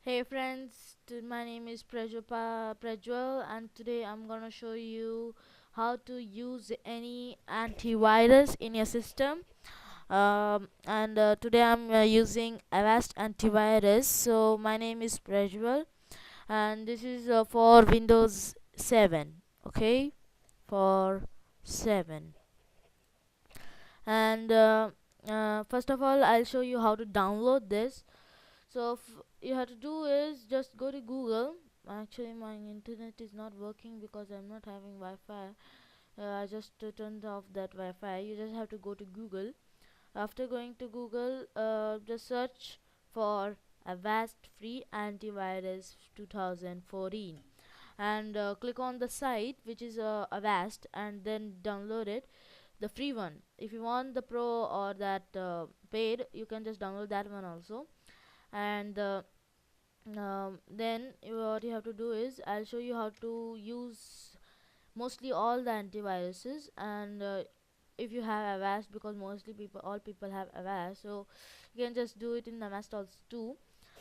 Hey friends, my name is Prajwal, and today I'm gonna show you how to use any antivirus in your system. And Today I'm using Avast antivirus. So my name is Prajwal, and this is for Windows 7. Okay, for 7. And First of all, I'll show you how to download this. So you have to do is just go to Google. Actually, my internet is not working because I'm not having Wi-Fi. I just turned off that Wi-Fi. You just have to go to Google. After going to Google, just search for Avast Free Antivirus 2014 and click on the site which is Avast, and then download it, the free one. If you want the pro or that paid, you can just download that one also. And Then what you have to do is I'll show you how to use mostly all the antiviruses. And if you have Avast, because mostly all people have Avast, so you can just do it in Avast also too.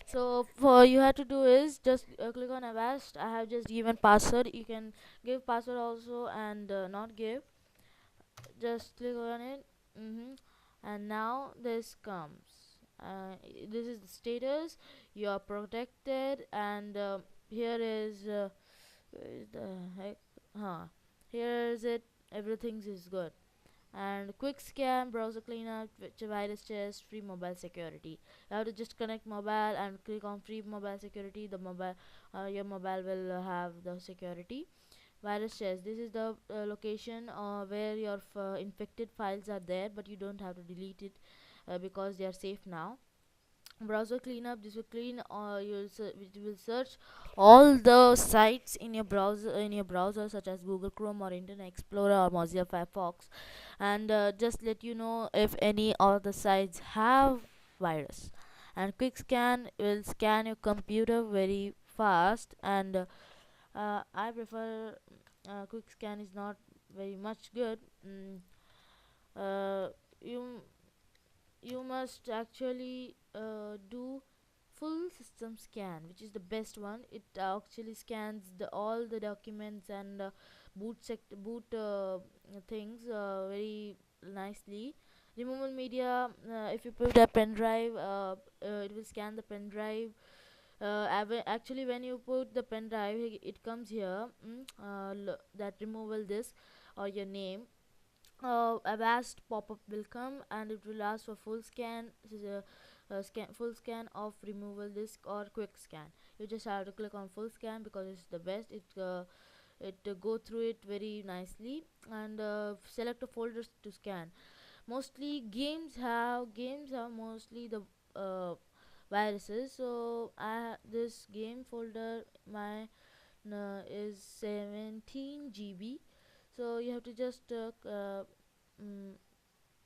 So for you have to do is just click on Avast. I have just given password. You can give password also and not give. Just click on it. And now this comes. This is the status. You are protected, and here is where is the heck? Huh. Here is it. Everything is good. And quick scan, browser cleanup, virus test, free mobile security. You have to just connect mobile and click on free mobile security. Your mobile will have the security. Virus test, this is the location where your infected files are there, but you don't have to delete it because they are safe now. Browser cleanup, this will clean it will search all the sites in your browser, such as Google Chrome or Internet Explorer or Mozilla Firefox, and just let you know if any of the sites have virus. And quick scan will scan your computer very fast, and I prefer quick scan is not very much good. Uh, you you must actually do full system scan, which is the best one. It actually scans all the documents and boot things very nicely. Removal media, if you put a pen drive, it will scan the pen drive. Actually, when you put the pen drive, it comes here, that removal disk or your name. A vast pop-up will come, and it will ask for full scan. This is a full scan of removal disk or quick scan. You just have to click on full scan because it's the best. It go through it very nicely, and select a folder to scan. Mostly games have mostly the viruses. So this game folder, my is 17 GB. So you have to just mm,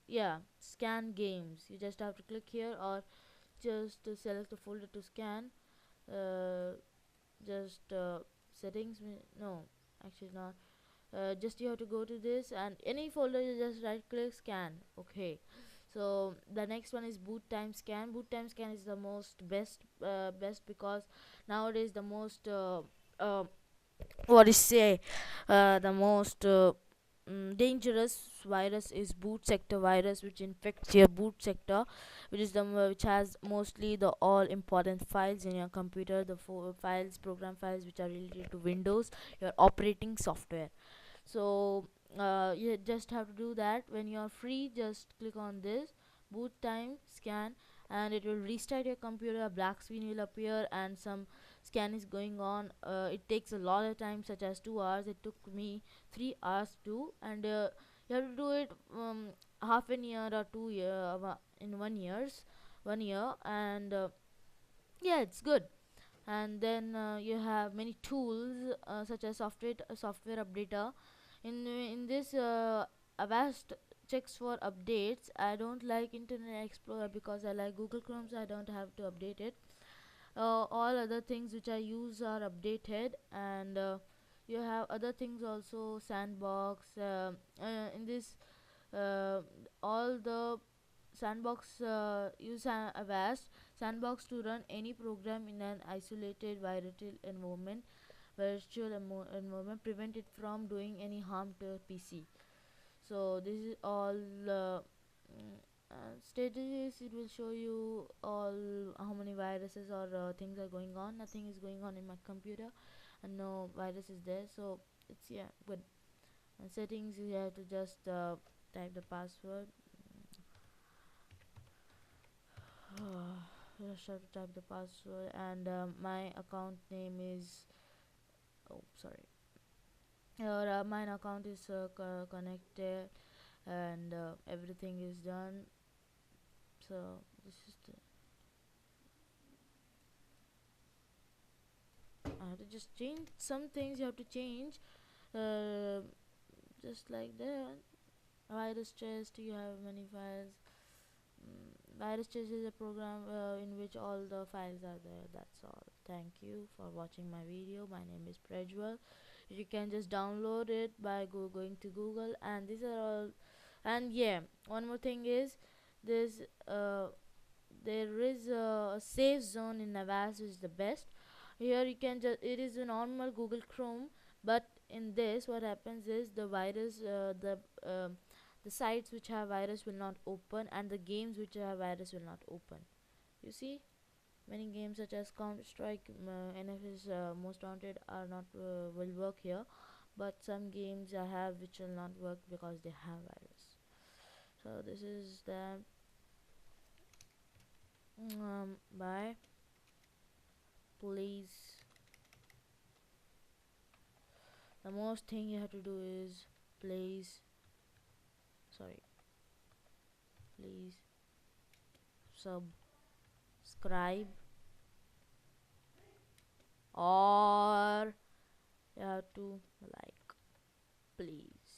yeah, scan games. You just have to click here, or just select a folder to scan. uh, just settings, no, actually not. Just you have to go to this, and any folder you just right click scan. Okay, so the next one is boot time scan. Boot time scan is the most best because nowadays the most uh, what is say the most dangerous virus is boot sector virus, which infects your boot sector, which has mostly the all important files in your computer, the program files which are related to Windows, your operating software. So you just have to do that. When you are free, just click on this boot time scan, and it will restart your computer. A black screen will appear, and some scan is going on. It takes a lot of time, such as 2 hours. It took me 3 hours too. And you have to do it half an year or 2 year in 1 year. And yeah, it's good. And then you have many tools, such as software updater. In this Avast checks for updates. I don't like Internet Explorer because I like Google Chrome, so I don't have to update it. All other things which I use are updated. And you have other things also, sandbox. In this uh, all the sandbox use Avast. Sandbox to run any program in an isolated virtual environment, prevent it from doing any harm to a PC. So this is all strategies. It will show you all how many viruses or things are going on. Nothing is going on in my computer, and no virus is there, so it's, yeah, good. And settings, you have to just type the password. Just have to type the password, and my account name is, oh sorry, your mine account is connected, and everything is done. So this is the, I have to just change some things. You have to change, uh, just like that. Virus test, you have many files. Virus test is a program in which all the files are there. That's all. Thank you for watching my video. My name is Prejwal. You can just download it by going to Google, and these are all. And yeah, one more thing is this. There is a safe zone in Avast, which is the best. Here you can just, it is a normal Google Chrome, but in this what happens is the virus, the sites which have virus will not open, and the games which have virus will not open. You see, many games such as Counter Strike, NFS, Most Wanted are not will work here, but some games I have which will not work because they have virus. So this is the, bye. Please, the most thing you have to do is, please, sorry, please subscribe, or you have to like, please.